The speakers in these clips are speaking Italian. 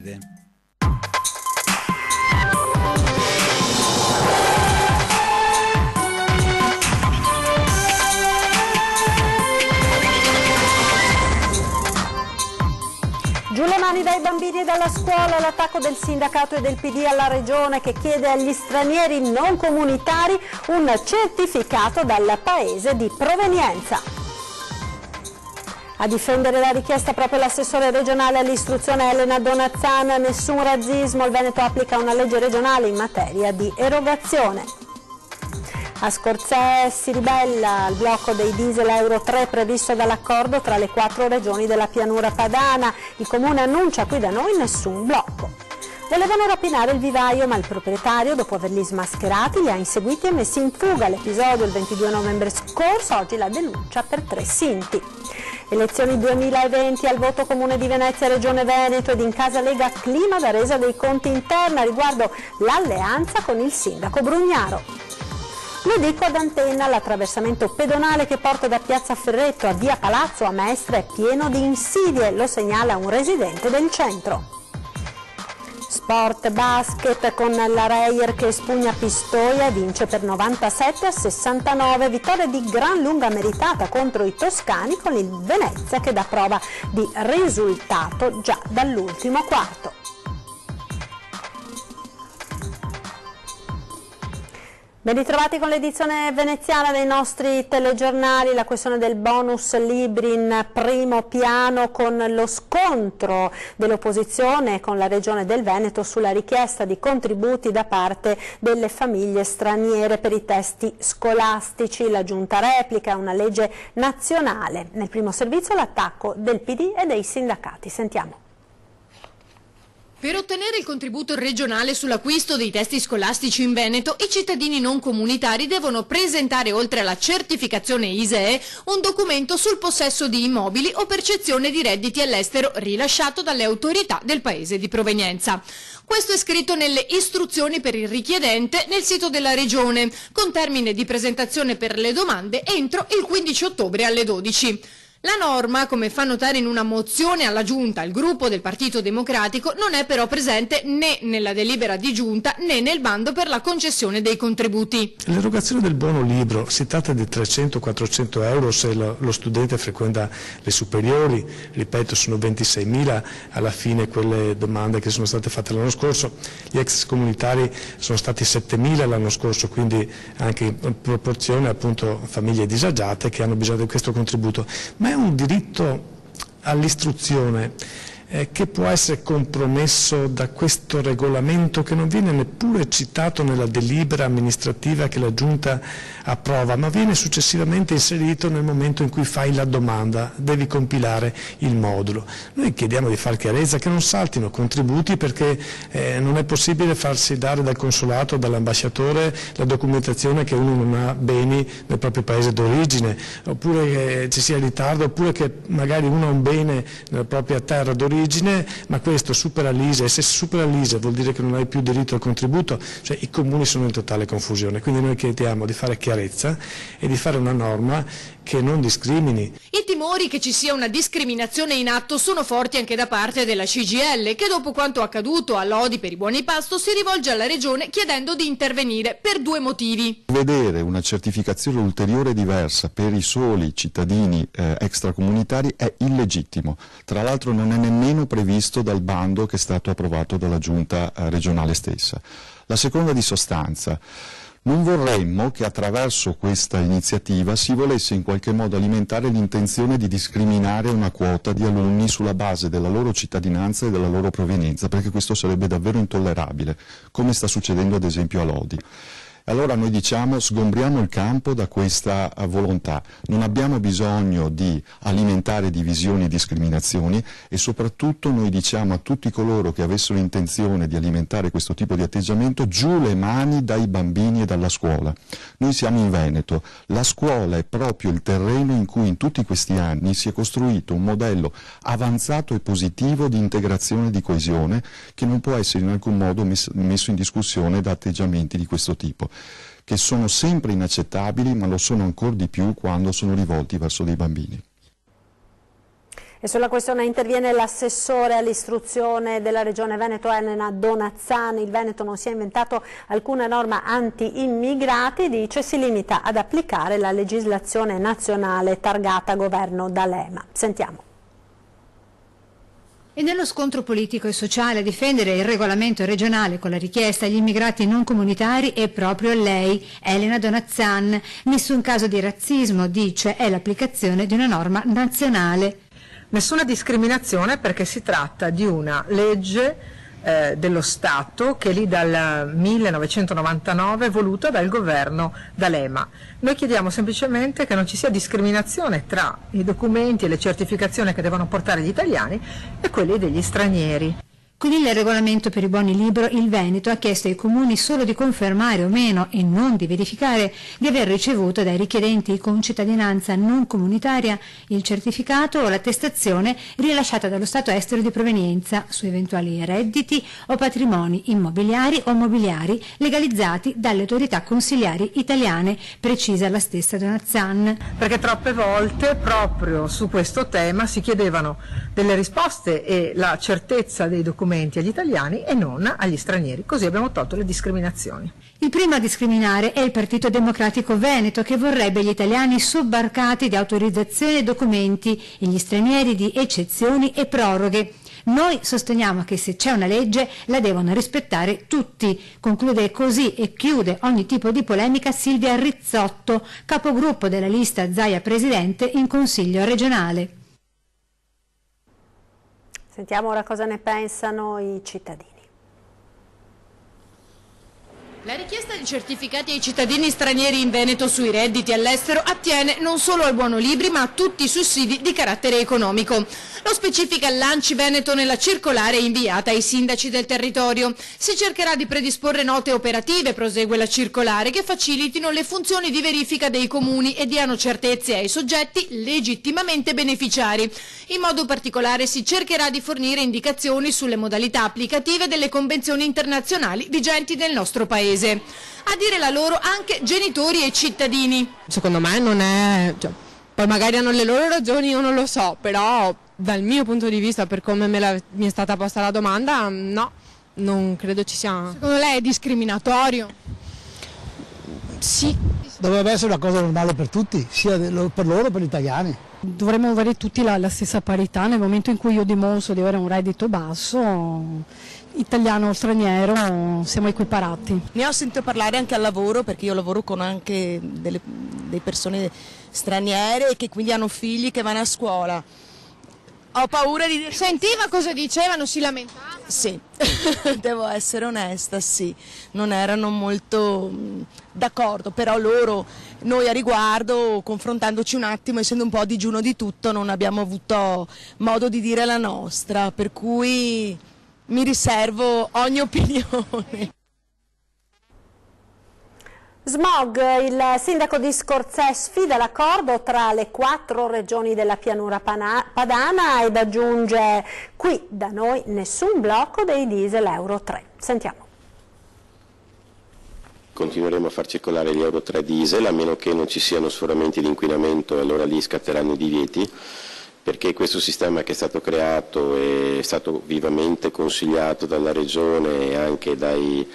Giù le mani dai bambini e dalla scuola, l'attacco del sindacato e del PD alla regione che chiede agli stranieri non comunitari un certificato dal paese di provenienza. A difendere la richiesta proprio l'assessore regionale all'istruzione Elena Donazzan, nessun razzismo, il Veneto applica una legge regionale in materia di erogazione. A Scorzè si ribella al blocco dei diesel Euro 3 previsto dall'accordo tra le 4 regioni della pianura padana. Il comune annuncia qui da noi nessun blocco. Volevano rapinare il vivaio, ma il proprietario, dopo averli smascherati, li ha inseguiti e messi in fuga. L'episodio il 22 novembre scorso, oggi la denuncia per 3 sinti. Elezioni 2020 al voto Comune di Venezia, Regione Veneto ed in casa Lega clima da resa dei conti interna riguardo l'alleanza con il sindaco Brugnaro. Lo dico ad Antenna, l'attraversamento pedonale che porta da Piazza Ferretto a Via Palazzo a Mestre è pieno di insidie, lo segnala un residente del centro. Sport basket con la Reyer che espugna Pistoia e vince per 97-69, vittoria di gran lunga meritata contro i toscani con il Venezia che dà prova di risultato già dall'ultimo quarto. Ben ritrovati con l'edizione veneziana dei nostri telegiornali, la questione del bonus libri in primo piano con lo scontro dell'opposizione con la Regione del Veneto sulla richiesta di contributi da parte delle famiglie straniere per i testi scolastici. La Giunta replica una legge nazionale. Nel primo servizio l'attacco del PD e dei sindacati. Sentiamo. Per ottenere il contributo regionale sull'acquisto dei testi scolastici in Veneto, i cittadini non comunitari devono presentare, oltre alla certificazione ISEE, un documento sul possesso di immobili o percezione di redditi all'estero rilasciato dalle autorità del paese di provenienza. Questo è scritto nelle istruzioni per il richiedente nel sito della Regione, con termine di presentazione per le domande entro il 15 ottobre alle 12. La norma, come fa notare in una mozione alla Giunta il gruppo del Partito Democratico, non è però presente né nella delibera di Giunta né nel bando per la concessione dei contributi. L'erogazione del buono libro si tratta di 300-400 euro se lo studente frequenta le superiori, ripeto sono 26.000 alla fine quelle domande che sono state fatte l'anno scorso, gli ex comunitari sono stati 7.000 l'anno scorso, quindi anche in proporzione appunto famiglie disagiate che hanno bisogno di questo contributo. Ma è un diritto all'istruzione che può essere compromesso da questo regolamento che non viene neppure citato nella delibera amministrativa che la Giunta approva, ma viene successivamente inserito nel momento in cui fai la domanda, devi compilare il modulo. Noi chiediamo di far chiarezza, che non saltino contributi perché non è possibile farsi dare dal consolato o dall'ambasciatore la documentazione che uno non ha beni nel proprio paese d'origine, oppure che ci sia ritardo, oppure che magari uno ha un bene nella propria terra d'origine, ma questo supera l'ISEE, e se supera l'ISEE vuol dire che non hai più diritto al contributo, cioè i comuni sono in totale confusione. Quindi noi chiediamo di fare chiarezza e di fare una norma che non discrimini. I timori che ci sia una discriminazione in atto sono forti anche da parte della CGIL, che dopo quanto accaduto a Lodi per i buoni pasto si rivolge alla Regione chiedendo di intervenire per 2 motivi. Vedere una certificazione ulteriore diversa per i soli cittadini extracomunitari è illegittimo. Tra l'altro non è nemmeno previsto dal bando che è stato approvato dalla Giunta regionale stessa. La seconda di sostanza. Non vorremmo che attraverso questa iniziativa si volesse in qualche modo alimentare l'intenzione di discriminare una quota di alunni sulla base della loro cittadinanza e della loro provenienza, perché questo sarebbe davvero intollerabile, come sta succedendo ad esempio a Lodi. Allora noi diciamo sgombriamo il campo da questa volontà, non abbiamo bisogno di alimentare divisioni e discriminazioni e soprattutto noi diciamo a tutti coloro che avessero intenzione di alimentare questo tipo di atteggiamento giù le mani dai bambini e dalla scuola. Noi siamo in Veneto, la scuola è proprio il terreno in cui in tutti questi anni si è costruito un modello avanzato e positivo di integrazione e di coesione che non può essere in alcun modo messo in discussione da atteggiamenti di questo tipo, che sono sempre inaccettabili, ma lo sono ancora di più quando sono rivolti verso dei bambini. E sulla questione interviene l'assessore all'istruzione della Regione Veneto Elena Donazzani. Il Veneto non si è inventato alcuna norma anti-immigrati, dice, si limita ad applicare la legislazione nazionale targata governo D'Alema. Sentiamo. E nello scontro politico e sociale a difendere il regolamento regionale con la richiesta agli immigrati non comunitari è proprio lei, Elena Donazzan. Nessun caso di razzismo, dice, è l'applicazione di una norma nazionale. Nessuna discriminazione, perché si tratta di una legge dello Stato che è lì dal 1999 voluta dal governo D'Alema. Noi chiediamo semplicemente che non ci sia discriminazione tra i documenti e le certificazioni che devono portare gli italiani e quelli degli stranieri. Con il regolamento per i buoni libro il Veneto ha chiesto ai comuni solo di confermare o meno e non di verificare di aver ricevuto dai richiedenti con cittadinanza non comunitaria il certificato o l'attestazione rilasciata dallo Stato estero di provenienza su eventuali redditi o patrimoni immobiliari o mobiliari legalizzati dalle autorità consiliari italiane, precisa la stessa Donazzan. Perché troppe volte proprio su questo tema si chiedevano delle risposte e la certezza dei documenti agli italiani e non agli stranieri, così abbiamo tolto le discriminazioni. Il primo a discriminare è il Partito Democratico Veneto, che vorrebbe gli italiani sobbarcati di autorizzazioni e documenti e gli stranieri di eccezioni e proroghe. Noi sosteniamo che se c'è una legge la devono rispettare tutti, conclude così e chiude ogni tipo di polemica Silvia Rizzotto, capogruppo della lista Zaia Presidente in Consiglio regionale. Sentiamo ora cosa ne pensano i cittadini. La richiesta di certificati ai cittadini stranieri in Veneto sui redditi all'estero attiene non solo al buono libri ma a tutti i sussidi di carattere economico. Lo specifica l'ANCI Veneto nella circolare inviata ai sindaci del territorio. Si cercherà di predisporre note operative, prosegue la circolare, che facilitino le funzioni di verifica dei comuni e diano certezze ai soggetti legittimamente beneficiari. In modo particolare si cercherà di fornire indicazioni sulle modalità applicative delle convenzioni internazionali vigenti nel nostro Paese. A dire la loro anche genitori e cittadini. Secondo me non è... poi magari hanno le loro ragioni, io non lo so, però dal mio punto di vista, per come mi è stata posta la domanda, no, non credo ci sia... Secondo lei è discriminatorio? Sì. Dovrebbe essere una cosa normale per tutti, sia per loro che per gli italiani. Dovremmo avere tutti la stessa parità. Nel momento in cui io dimostro di avere un reddito basso, italiano o straniero, siamo equiparati. Ne ho sentito parlare anche al lavoro, perché io lavoro con anche delle persone straniere e che quindi hanno figli che vanno a scuola. Ho paura di dire... Sentiva cosa dicevano, si lamentavano? Sì, devo essere onesta, sì, non erano molto d'accordo, però noi a riguardo, confrontandoci un attimo, essendo un po' a digiuno di tutto, non abbiamo avuto modo di dire la nostra, per cui mi riservo ogni opinione. Smog, il sindaco di Scorzè sfida l'accordo tra le 4 regioni della pianura padana ed aggiunge: qui da noi nessun blocco dei diesel Euro 3. Sentiamo. Continueremo a far circolare gli Euro 3 diesel a meno che non ci siano sforamenti di inquinamento, e allora lì scatteranno i divieti, perché questo sistema che è stato creato è stato vivamente consigliato dalla Regione e anche dai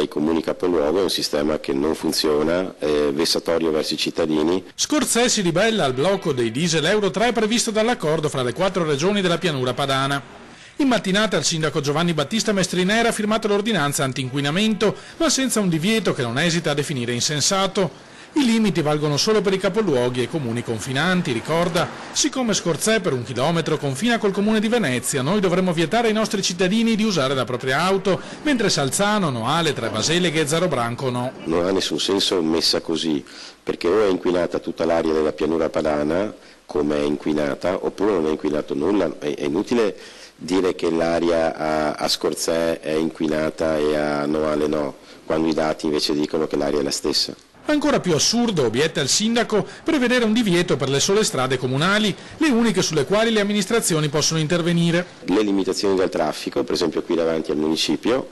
comuni capoluogo, è un sistema che non funziona, è vessatorio verso i cittadini. Scorzè si ribella al blocco dei diesel Euro 3 previsto dall'accordo fra le 4 regioni della pianura padana. In mattinata il sindaco Giovanni Battista Mestrinera ha firmato l'ordinanza anti-inquinamento, ma senza un divieto che non esita a definire insensato. I limiti valgono solo per i capoluoghi e comuni confinanti, ricorda. Siccome Scorzè per 1 chilometro confina col comune di Venezia, noi dovremmo vietare ai nostri cittadini di usare la propria auto, mentre Salzano, Noale, Trebaseleghe e Zarobranco no. Non ha nessun senso messa così, perché o è inquinata tutta l'area della pianura padana, come è inquinata, oppure non è inquinato nulla. È inutile dire che l'aria a Scorzè è inquinata e a Noale no, quando i dati invece dicono che l'aria è la stessa. Ancora più assurdo, obietta il sindaco, prevedere un divieto per le sole strade comunali, le uniche sulle quali le amministrazioni possono intervenire. Le limitazioni del traffico, per esempio qui davanti al municipio,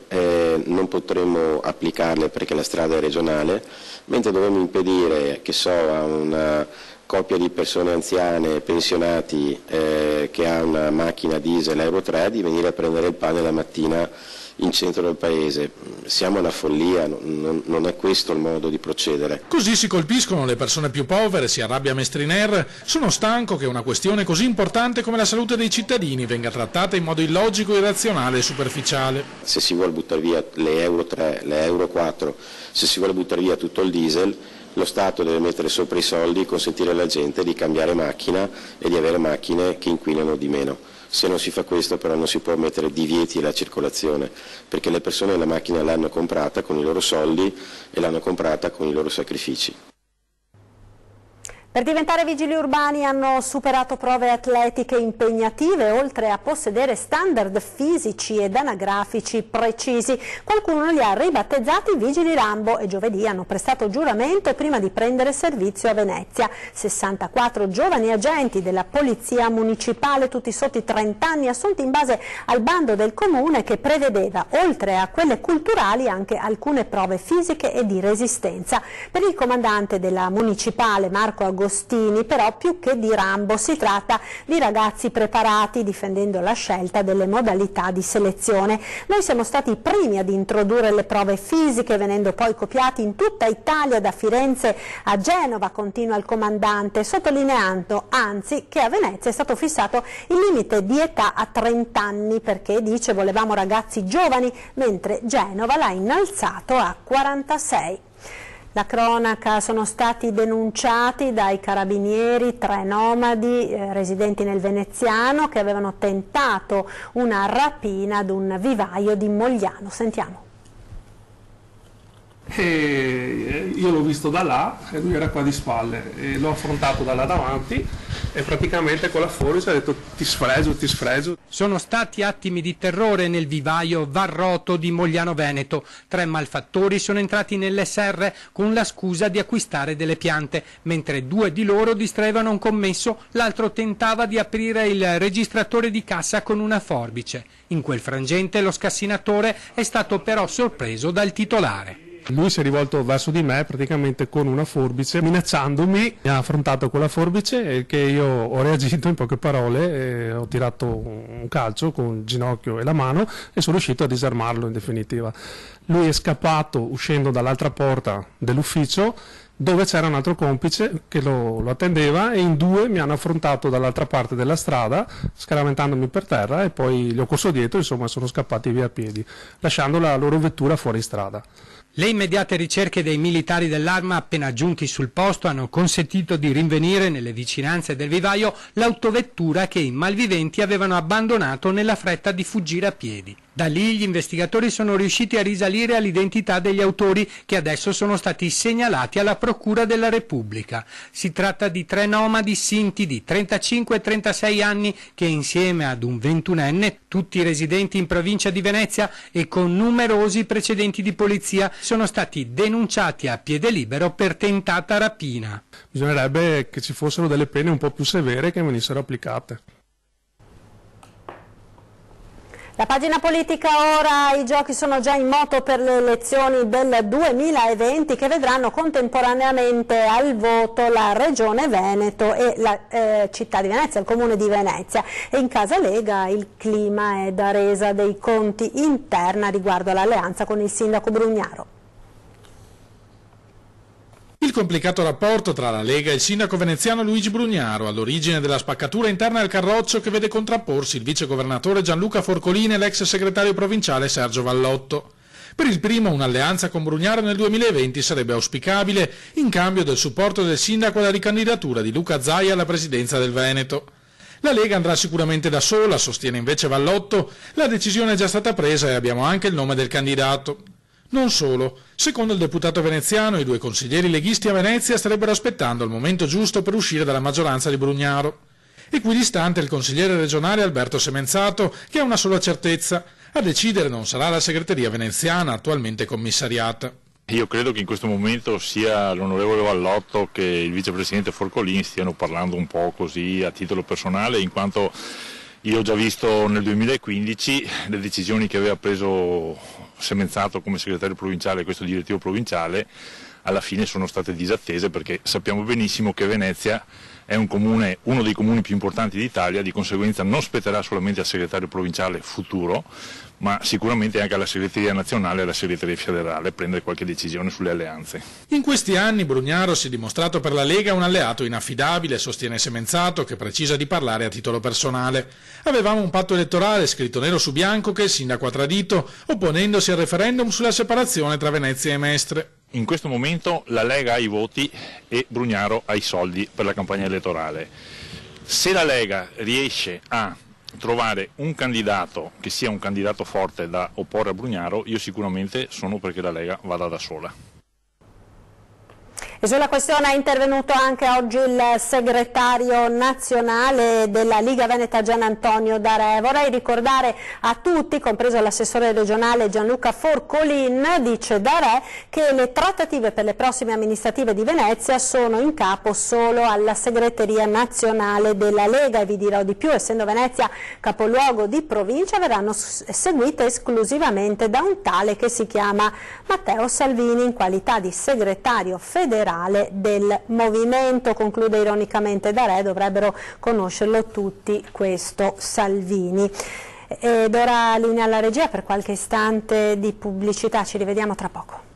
non potremmo applicarle perché la strada è regionale, mentre dovremmo impedire, che so, a una coppia di persone anziane, pensionati, che ha una macchina diesel Euro 3 di venire a prendere il pane la mattina in centro del paese. Siamo una follia, non è questo il modo di procedere. Così si colpiscono le persone più povere, si arrabbia Mestriner. Sono stanco che una questione così importante come la salute dei cittadini venga trattata in modo illogico, irrazionale e superficiale. Se si vuole buttare via le Euro 3, le Euro 4, se si vuole buttare via tutto il diesel, lo Stato deve mettere sopra i soldi e consentire alla gente di cambiare macchina e di avere macchine che inquinano di meno. Se non si fa questo però non si può mettere divieti alla circolazione, perché le persone la macchina l'hanno comprata con i loro soldi e l'hanno comprata con i loro sacrifici. Per diventare vigili urbani hanno superato prove atletiche impegnative, oltre a possedere standard fisici ed anagrafici precisi. Qualcuno li ha ribattezzati Vigili Rambo e giovedì hanno prestato giuramento prima di prendere servizio a Venezia. 64 giovani agenti della Polizia Municipale, tutti sotto i 30 anni, assunti in base al bando del Comune che prevedeva, oltre a quelle culturali, anche alcune prove fisiche e di resistenza. Per il comandante della Municipale, Marco Agostini, però più che di Rambo si tratta di ragazzi preparati, difendendo la scelta delle modalità di selezione. Noi siamo stati i primi ad introdurre le prove fisiche, venendo poi copiati in tutta Italia, da Firenze a Genova, continua il comandante, sottolineando anzi che a Venezia è stato fissato il limite di età a 30 anni perché, dice, volevamo ragazzi giovani, mentre Genova l'ha innalzato a 46. La cronaca: sono stati denunciati dai carabinieri 3 nomadi residenti nel Veneziano che avevano tentato una rapina ad un vivaio di Mogliano. Sentiamo. E io l'ho visto da là e lui era qua di spalle e l'ho affrontato da là davanti e praticamente con la forbice ha detto ti sfregio, ti sfregio. Sono stati attimi di terrore nel vivaio Varroto di Mogliano Veneto. 3 malfattori sono entrati nell'SR con la scusa di acquistare delle piante, mentre 2 di loro distraevano un commesso, l'altro tentava di aprire il registratore di cassa con una forbice. In quel frangente lo scassinatore è stato però sorpreso dal titolare. Lui si è rivolto verso di me praticamente con una forbice, minacciandomi. Mi ha affrontato con la forbice che io ho reagito in poche parole e ho tirato un calcio con il ginocchio e la mano e sono riuscito a disarmarlo in definitiva. Lui è scappato uscendo dall'altra porta dell'ufficio dove c'era un altro complice che lo attendeva e in 2 mi hanno affrontato dall'altra parte della strada scaraventandomi per terra e poi gli ho corso dietro, insomma sono scappati via a piedi lasciando la loro vettura fuori strada. Le immediate ricerche dei militari dell'Arma appena giunti sul posto hanno consentito di rinvenire nelle vicinanze del vivaio l'autovettura che i malviventi avevano abbandonato nella fretta di fuggire a piedi. Da lì gli investigatori sono riusciti a risalire all'identità degli autori che adesso sono stati segnalati alla Procura della Repubblica. Si tratta di 3 nomadi sinti di 35 e 36 anni che insieme ad un 21enne, tutti residenti in provincia di Venezia e con numerosi precedenti di polizia, sono stati denunciati a piede libero per tentata rapina. Bisognerebbe che ci fossero delle pene un po' più severe che venissero applicate. La pagina politica ora: i giochi sono già in moto per le elezioni del 2020 che vedranno contemporaneamente al voto la Regione Veneto e la città di Venezia, il Comune di Venezia. E in casa Lega il clima è da resa dei conti interna riguardo all'alleanza con il sindaco Brugnaro. Il complicato rapporto tra la Lega e il sindaco veneziano Luigi Brugnaro, all'origine della spaccatura interna del Carroccio che vede contrapporsi il vicegovernatore Gianluca Forcolini e l'ex segretario provinciale Sergio Vallotto. Per il primo un'alleanza con Brugnaro nel 2020 sarebbe auspicabile in cambio del supporto del sindaco alla ricandidatura di Luca Zaia alla presidenza del Veneto. La Lega andrà sicuramente da sola, sostiene invece Vallotto. La decisione è già stata presa e abbiamo anche il nome del candidato. Non solo, secondo il deputato veneziano i 2 consiglieri leghisti a Venezia starebbero aspettando il momento giusto per uscire dalla maggioranza di Brugnaro. Equidistante il consigliere regionale Alberto Semenzato, che ha una sola certezza: a decidere non sarà la segreteria veneziana attualmente commissariata. Io credo che in questo momento sia l'onorevole Vallotto che il vicepresidente Forcolini stiano parlando un po' così a titolo personale, in quanto io ho già visto nel 2015 le decisioni che aveva preso Semenzato come segretario provinciale e questo direttivo provinciale alla fine sono state disattese, perché sappiamo benissimo che Venezia è un comune, uno dei comuni più importanti d'Italia, di conseguenza non spetterà solamente al segretario provinciale futuro, ma sicuramente anche alla segreteria nazionale e alla segreteria federale prendere qualche decisione sulle alleanze. In questi anni Brugnaro si è dimostrato per la Lega un alleato inaffidabile, sostiene Semenzato, che precisa di parlare a titolo personale. Avevamo un patto elettorale scritto nero su bianco che il sindaco ha tradito, opponendosi al referendum sulla separazione tra Venezia e Mestre. In questo momento la Lega ha i voti e Brugnaro ha i soldi per la campagna elettorale. Se la Lega riesce a trovare un candidato che sia un candidato forte da opporre a Brugnaro, io sicuramente sono perché la Lega vada da sola. E sulla questione è intervenuto anche oggi il segretario nazionale della Liga Veneta Gian Antonio Darè. Vorrei ricordare a tutti, compreso l'assessore regionale Gianluca Forcolin, dice Darè, che le trattative per le prossime amministrative di Venezia sono in capo solo alla segreteria nazionale della Lega, e vi dirò di più: essendo Venezia capoluogo di provincia, verranno seguite esclusivamente da un tale che si chiama Matteo Salvini in qualità di segretario federale del movimento. Conclude ironicamente Darè, dovrebbero conoscerlo tutti questo Salvini. Ed ora linea alla regia per qualche istante di pubblicità, ci rivediamo tra poco.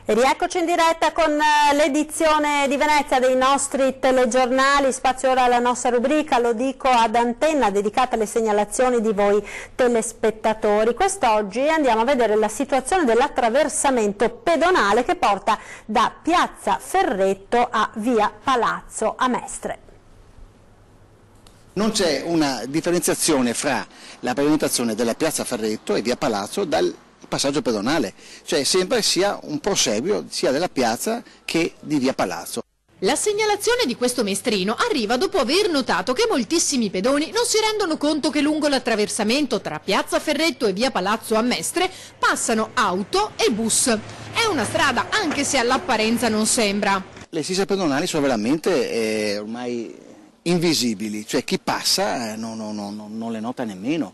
E rieccoci in diretta con l'edizione di Venezia dei nostri telegiornali. Spazio ora alla nostra rubrica Lo dico ad antenna, dedicata alle segnalazioni di voi telespettatori. Quest'oggi andiamo a vedere la situazione dell'attraversamento pedonale che porta da Piazza Ferretto a Via Palazzo a Mestre. Non c'è una differenziazione fra la pavimentazione della Piazza Ferretto e Via Palazzo dal passaggio pedonale, cioè sempre sia un proseguio sia della piazza che di Via Palazzo. La segnalazione di questo mestrino arriva dopo aver notato che moltissimi pedoni non si rendono conto che lungo l'attraversamento tra Piazza Ferretto e Via Palazzo a Mestre passano auto e bus. È una strada anche se all'apparenza non sembra. Le strisce pedonali sono veramente ormai invisibili, cioè chi passa non le nota nemmeno.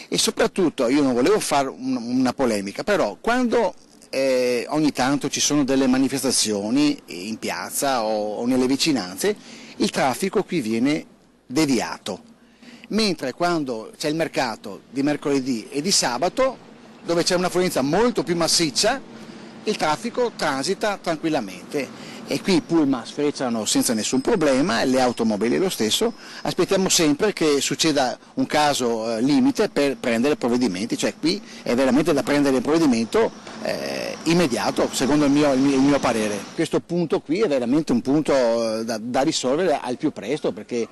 E soprattutto, io non volevo fare una polemica, però quando ogni tanto ci sono delle manifestazioni in piazza o nelle vicinanze, il traffico qui viene deviato, mentre quando c'è il mercato di mercoledì e di sabato, dove c'è un'affluenza molto più massiccia, il traffico transita tranquillamente. E qui i pullman sfrecciano senza nessun problema, e le automobili lo stesso. Aspettiamo sempre che succeda un caso limite per prendere provvedimenti, cioè qui è veramente da prendere il provvedimento immediato, secondo il mio parere. Questo punto qui è veramente un punto da risolvere al più presto, perché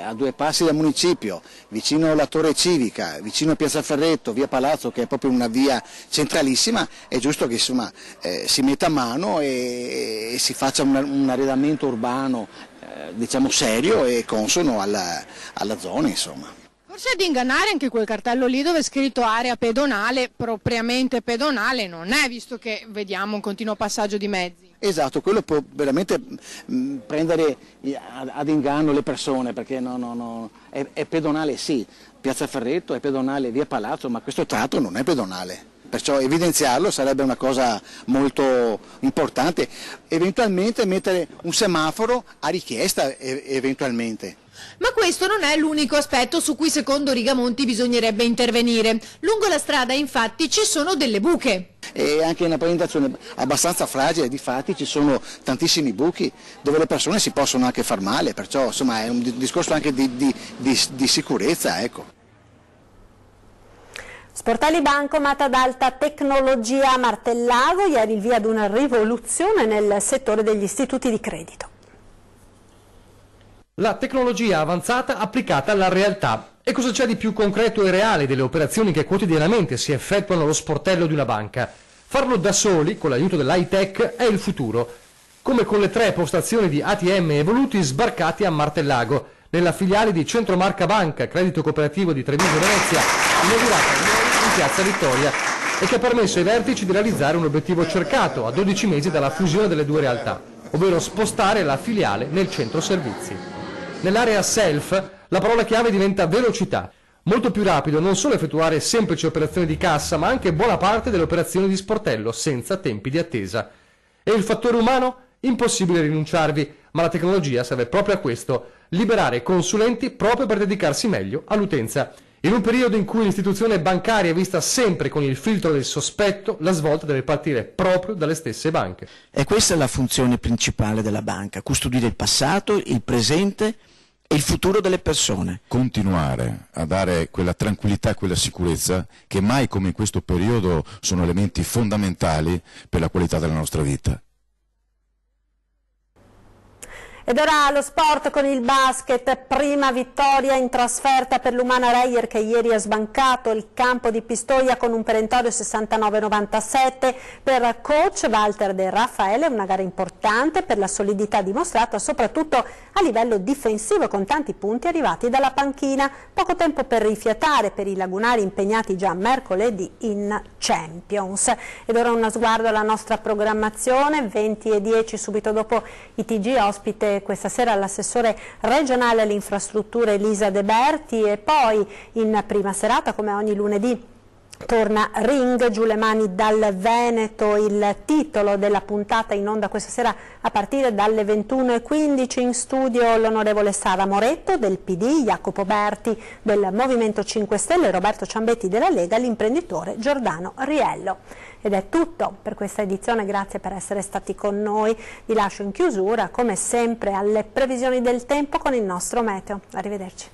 a 2 passi dal municipio, vicino alla Torre Civica, vicino a Piazza Ferretto, Via Palazzo, che è proprio una via centralissima, è giusto che insomma, si metta a mano e si faccia un arredamento urbano diciamo serio e consono alla zona, insomma. Forse è di ingannare anche quel cartello lì dove è scritto area pedonale, propriamente pedonale non è, visto che vediamo un continuo passaggio di mezzi. Esatto, quello può veramente prendere ad inganno le persone, perché è pedonale sì, Piazza Ferretto è pedonale Via Palazzo, ma questo tratto non è pedonale. Perciò evidenziarlo sarebbe una cosa molto importante, eventualmente mettere un semaforo a richiesta eventualmente. Ma questo non è l'unico aspetto su cui secondo Rigamonti bisognerebbe intervenire. Lungo la strada infatti ci sono delle buche. E anche in una pavimentazione abbastanza fragile, difatti ci sono tantissimi buchi dove le persone si possono anche far male, perciò insomma è un discorso anche di sicurezza, ecco. Sportelli Bancomat ad alta tecnologia a Martellago, ieri il via ad una rivoluzione nel settore degli istituti di credito. La tecnologia avanzata applicata alla realtà. E cosa c'è di più concreto e reale delle operazioni che quotidianamente si effettuano allo sportello di una banca? Farlo da soli, con l'aiuto dell'high tech, è il futuro. Come con le 3 postazioni di ATM evoluti sbarcati a Martellago, nella filiale di Centromarca Banca, credito cooperativo di Treviso Venezia, inaugurata in Piazza Vittoria, e che ha permesso ai vertici di realizzare un obiettivo cercato a 12 mesi dalla fusione delle 2 realtà, ovvero spostare la filiale nel centro servizi. Nell'area self la parola chiave diventa velocità. Molto più rapido non solo effettuare semplici operazioni di cassa, ma anche buona parte delle operazioni di sportello senza tempi di attesa. E il fattore umano? Impossibile rinunciarvi, ma la tecnologia serve proprio a questo, liberare consulenti proprio per dedicarsi meglio all'utenza. In un periodo in cui l'istituzione bancaria è vista sempre con il filtro del sospetto, la svolta deve partire proprio dalle stesse banche. E questa è la funzione principale della banca, custodire il passato, il presente e il futuro delle persone. Continuare a dare quella tranquillità e quella sicurezza che mai come in questo periodo sono elementi fondamentali per la qualità della nostra vita. Ed ora lo sport con il basket, prima vittoria in trasferta per l'Umana Reyer che ieri ha sbancato il campo di Pistoia con un perentorio 69-97 per coach Walter De Raffaele, una gara importante per la solidità dimostrata soprattutto a livello difensivo con tanti punti arrivati dalla panchina, poco tempo per rifiatare per i lagunari impegnati già mercoledì in Champions. Ed ora uno sguardo alla nostra programmazione, 20:10 subito dopo i TG ospite questa sera l'assessore regionale alle infrastrutture Elisa De Berti e poi in prima serata come ogni lunedì torna Ring, giù le mani dal Veneto, il titolo della puntata in onda questa sera a partire dalle 21:15 in studio l'onorevole Sara Moretto del PD, Jacopo Berti del Movimento 5 Stelle, Roberto Ciambetti della Lega, l'imprenditore Giordano Riello. Ed è tutto per questa edizione, grazie per essere stati con noi, vi lascio in chiusura come sempre alle previsioni del tempo con il nostro meteo. Arrivederci.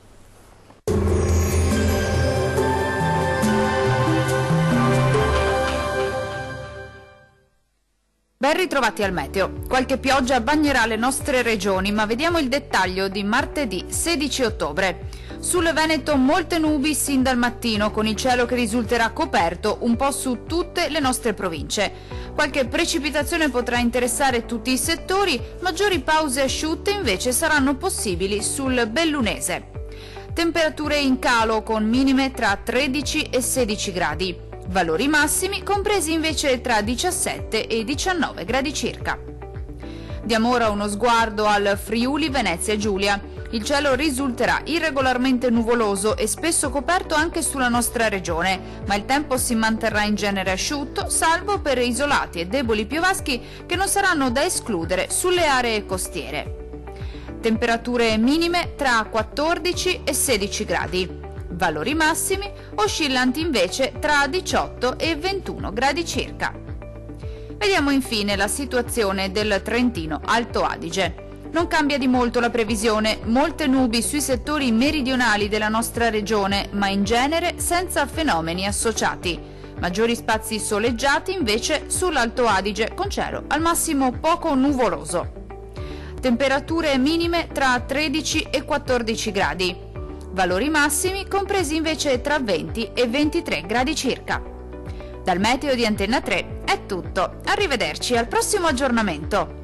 Ben ritrovati al meteo. Qualche pioggia bagnerà le nostre regioni, ma vediamo il dettaglio di martedì 16 ottobre. Sul Veneto molte nubi sin dal mattino, con il cielo che risulterà coperto un po' su tutte le nostre province. Qualche precipitazione potrà interessare tutti i settori, maggiori pause asciutte invece saranno possibili sul Bellunese. Temperature in calo con minime tra 13 e 16 gradi. Valori massimi compresi invece tra 17 e 19 gradi circa. Diamo ora uno sguardo al Friuli Venezia Giulia. Il cielo risulterà irregolarmente nuvoloso e spesso coperto anche sulla nostra regione, ma il tempo si manterrà in genere asciutto, salvo per isolati e deboli piovaschi che non saranno da escludere sulle aree costiere. Temperature minime tra 14 e 16 gradi. Valori massimi oscillanti invece tra 18 e 21 gradi circa. Vediamo infine la situazione del Trentino Alto Adige. Non cambia di molto la previsione, molte nubi sui settori meridionali della nostra regione, ma in genere senza fenomeni associati. Maggiori spazi soleggiati invece sull'Alto Adige, con cielo al massimo poco nuvoloso. Temperature minime tra 13 e 14 gradi. Valori massimi compresi invece tra 20 e 23 gradi circa. Dal meteo di Antenna 3 è tutto, arrivederci al prossimo aggiornamento.